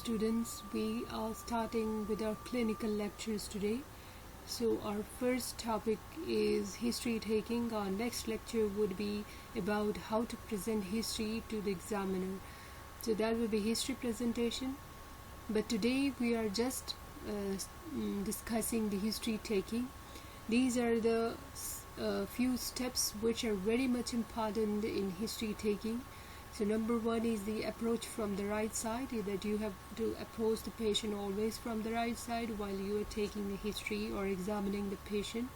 Students, we are starting with our clinical lectures today. So our first topic is history taking. Our next lecture would be about how to present history to the examiner. So that will be history presentation. But today we are just discussing the history taking. These are the few steps which are very much important in history taking. So number one is the approach from the right side, that you have to approach the patient always from the right side while you are taking the history or examining the patient.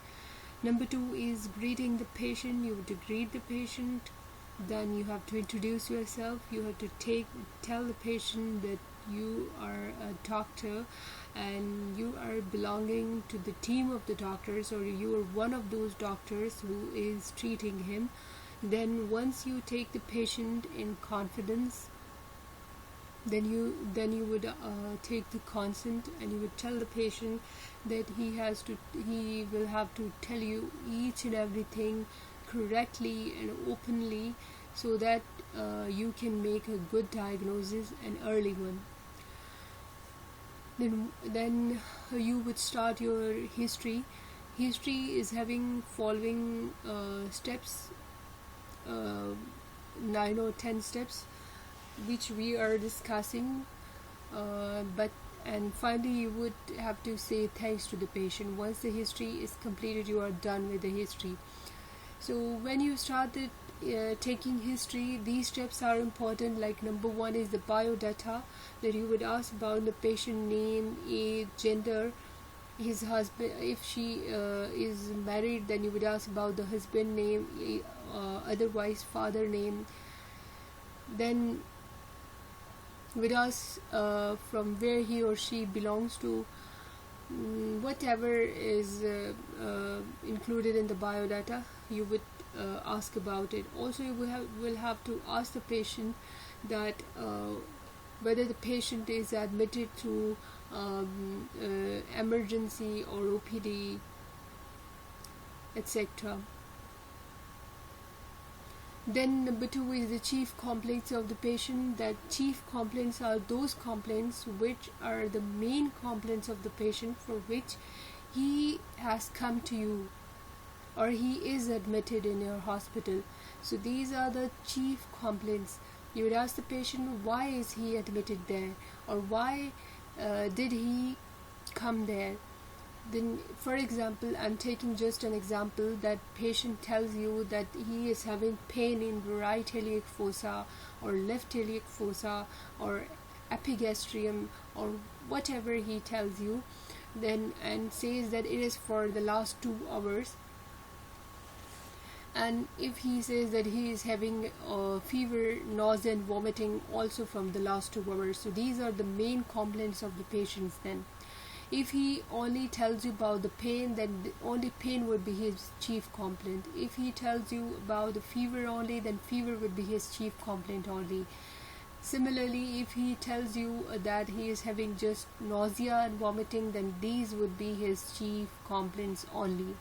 Number two is greeting the patient. You have to greet the patient, then you have to introduce yourself. You have to tell the patient that you are a doctor and you are belonging to the team of the doctors, or you are one of those doctors who is treating him. Then once you take the patient in confidence, then you would take the consent, and you would tell the patient that he will have to tell you each and everything correctly and openly, so that you can make a good diagnosis, an early one. Then you would start your history. History is having following steps, 9 or 10 steps, which we are discussing, and finally you would have to say thanks to the patient. Once the history is completed, you are done with the history. So when you started taking history, these steps are important. Like number one is the biodata, that you would ask about the patient name, age, gender, his husband. If she is married, then you would ask about the husband name, otherwise father name. Then you would ask from where he or she belongs to, whatever is included in the biodata, you would ask about it. Also, you will have to ask the patient that whether the patient is admitted to emergency or OPD, etc. Then number two is the chief complaints of the patient. That chief complaints are those complaints which are the main complaints of the patient, for which he has come to you or he is admitted in your hospital. So these are the chief complaints. You would ask the patient, why is he admitted there, or why did he come there. Then, for example, I'm taking just an example, that patient tells you that he is having pain in right iliac fossa or left iliac fossa or epigastrium, or whatever he tells you, then, and says that it is for the last 2 hours. And if he says that he is having fever, nausea and vomiting also from the last 2 hours, so these are the main complaints of the patients. Then if he only tells you about the pain, then only pain would be his chief complaint. If he tells you about the fever only, then fever would be his chief complaint only. Similarly, if he tells you that he is having just nausea and vomiting, then these would be his chief complaints only.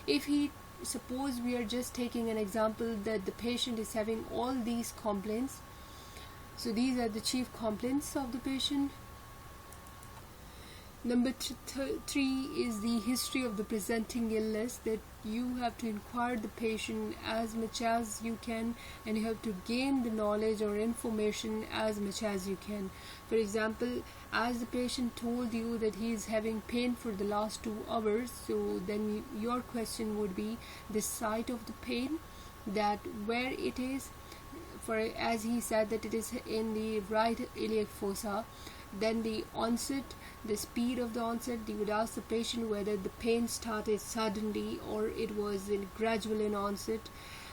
If he, suppose we are just taking an example that the patient is having all these complaints, so these are the chief complaints of the patient. Number 3 is the history of the presenting illness, that you have to inquire the patient as much as you can, and you have to gain the knowledge or information as much as you can. For example, as the patient told you that he is having pain for the last 2 hours, so then your question would be the site of the pain, that where it is. For as he said that it is in the right iliac fossa, then the onset, the speed of the onset, you would ask the patient whether the pain started suddenly or it was gradual in onset.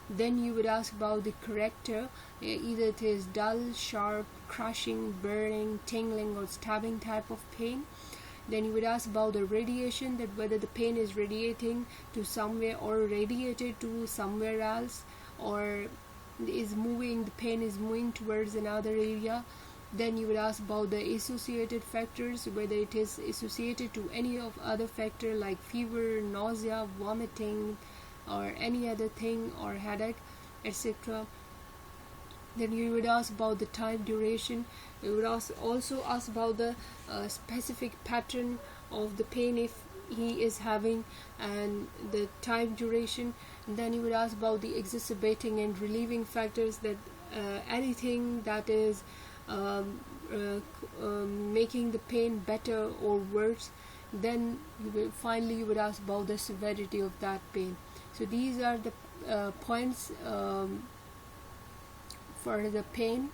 Then you would ask about the character, either it is dull, sharp, crushing, burning, tingling or stabbing type of pain. Then you would ask about the radiation, that whether the pain is radiating to somewhere or radiated to somewhere else, or is moving, the pain is moving towards another area. Then you would ask about the associated factors, whether it is associated to any of other factor like fever, nausea, vomiting or any other thing, or headache, etc. Then you would ask about the time duration. You would also ask about the specific pattern of the pain if he is having, and the time duration. And then you would ask about the exacerbating and relieving factors, that anything that is making the pain better or worse. Then finally you would ask about the severity of that pain. So these are the points for the pain,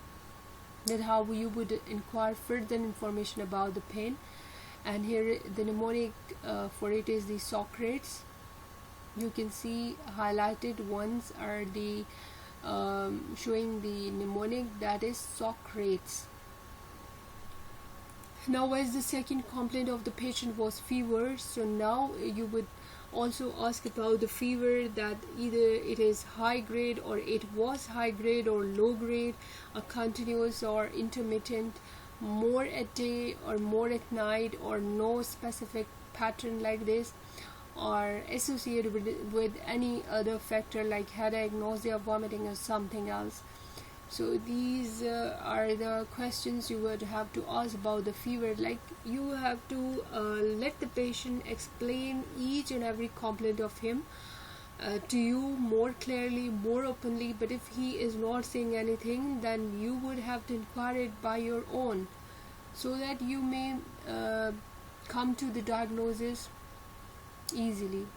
that how you would inquire further information about the pain. And here the mnemonic for it is the Socrates. You can see highlighted ones are the showing the mnemonic, that is Socrates. Now, as the second complaint of the patient was fever, so now you would also ask about the fever, that either it is high grade or it was high grade or low grade, a continuous or intermittent, more at day or more at night, or no specific pattern like this, or associated with any other factor like headache, nausea, vomiting, or something else. So these are the questions you would have to ask about the fever. Like, you have to let the patient explain each and every complaint of him to you more clearly, more openly. But if he is not saying anything, then you would have to inquire it by your own, so that you may come to the diagnosis easily.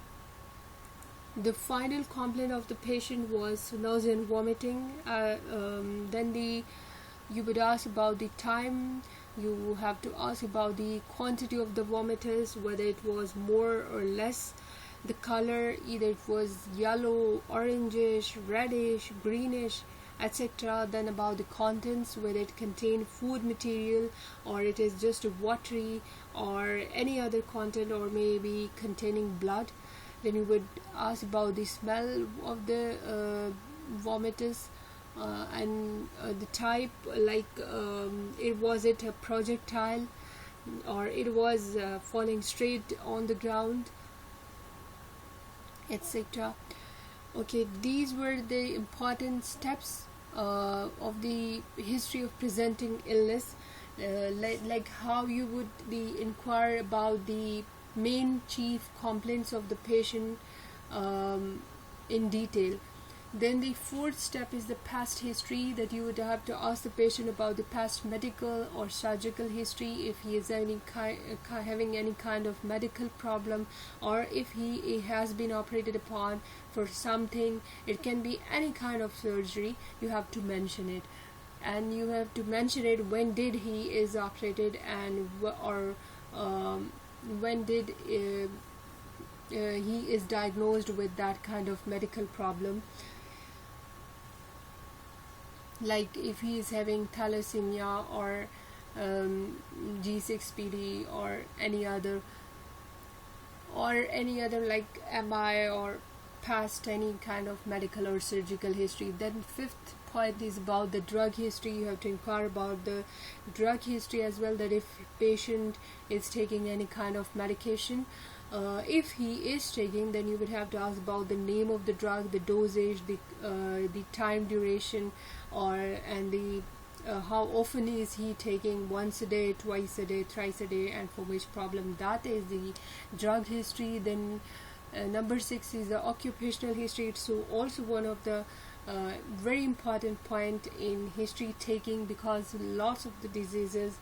The final complaint of the patient was nausea and vomiting. Then you would ask about the time. You have to ask about the quantity of the vomiters, whether it was more or less. The color, either it was yellow, orangish, reddish, greenish, etc. Then about the contents, whether it contained food material, or it is just watery, or any other content, or maybe containing blood. Then you would ask about the smell of the vomitus, and the type, like was it a projectile, or it was falling straight on the ground, etc. Okay, these were the important steps of the history of presenting illness, like how you would inquire about the main chief complaints of the patient in detail. Then the fourth step is the past history, that you would have to ask the patient about the past medical or surgical history, if he is having any kind of medical problem, or if he has been operated upon for something. It can be any kind of surgery. You have to mention it, and you have to mention it when did he is operated, and when did he is diagnosed with that kind of medical problem. Like if he is having thalassemia or G6PD or any other like MI, or past any kind of medical or surgical history. Then fifth point is about the drug history. You have to inquire about the drug history as well, that if patient is taking any kind of medication. If he is taking, then you would have to ask about the name of the drug, the dosage, the time duration, and the how often is he taking, once a day, twice a day, thrice a day, and for which problem. That is the drug history. Then number 6 is the occupational history. It's also one of the very important point in history taking, because lots of the diseases,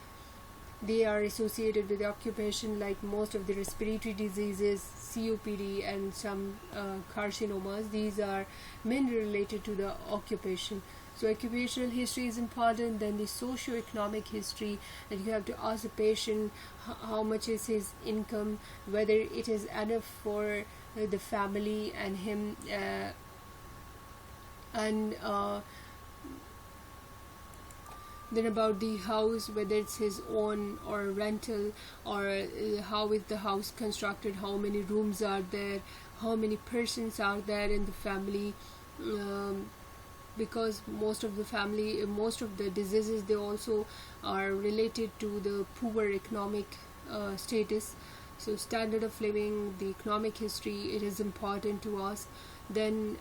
they are associated with the occupation, like most of the respiratory diseases, COPD, and some carcinomas. These are mainly related to the occupation. So occupational history is important. Then the socio-economic history, that you have to ask the patient how much is his income, whether it is enough for the family and him, and then about the house, whether it's his own or rental, or how is the house constructed, how many rooms are there, how many persons are there in the family, because most of the diseases, they also are related to the poor economic status. So standard of living, the economic history, it is important to us. Then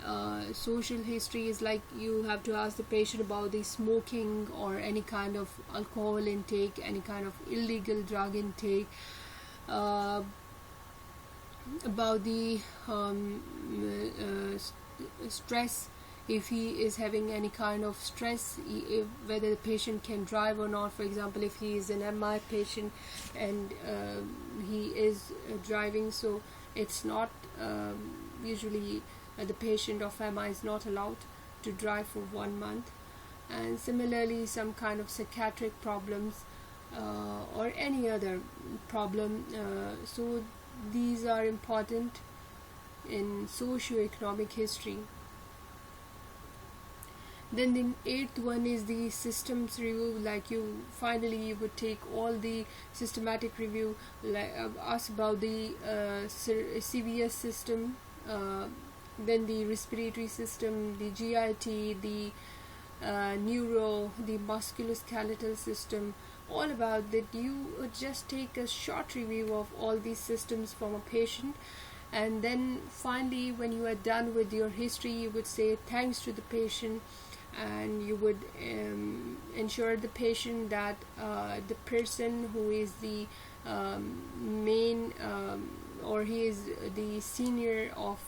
social history is like you have to ask the patient about the smoking or any kind of alcohol intake, any kind of illegal drug intake, about the stress, if he is having any kind of stress, whether the patient can drive or not. For example, if he is an MI patient and he is driving, so it's not usually the patient of MI is not allowed to drive for 1 month. And similarly, some kind of psychiatric problems or any other problem, so these are important in socio-economic history. Then the 8th one is the systems review. Like you would take all the systematic review, like ask about the CVS system, then the respiratory system, the GIT, the neuro, the musculoskeletal system, all about that. You would just take a short review of all these systems from a patient, and then finally when you are done with your history, you would say thanks to the patient, and you would ensure the patient that the person who is the main or he is the senior of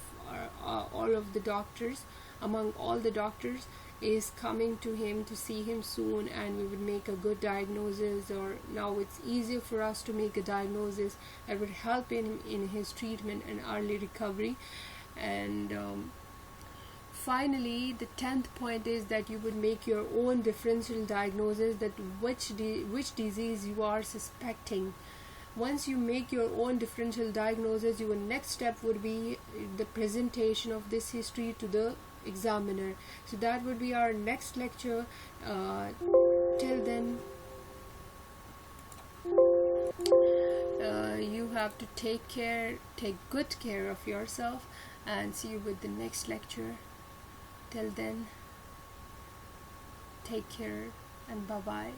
all of the doctors, among all the doctors, is coming to him to see him soon, and we would make a good diagnosis, or now it's easier for us to make a diagnosis that would help him in his treatment and early recovery. And finally, the 10th point is that you would make your own differential diagnosis, that which disease you are suspecting. Once you make your own differential diagnosis, your next step would be the presentation of this history to the examiner. So that would be our next lecture. Till then, you have to take good care of yourself, and see you with the next lecture. Till then, take care and bye bye.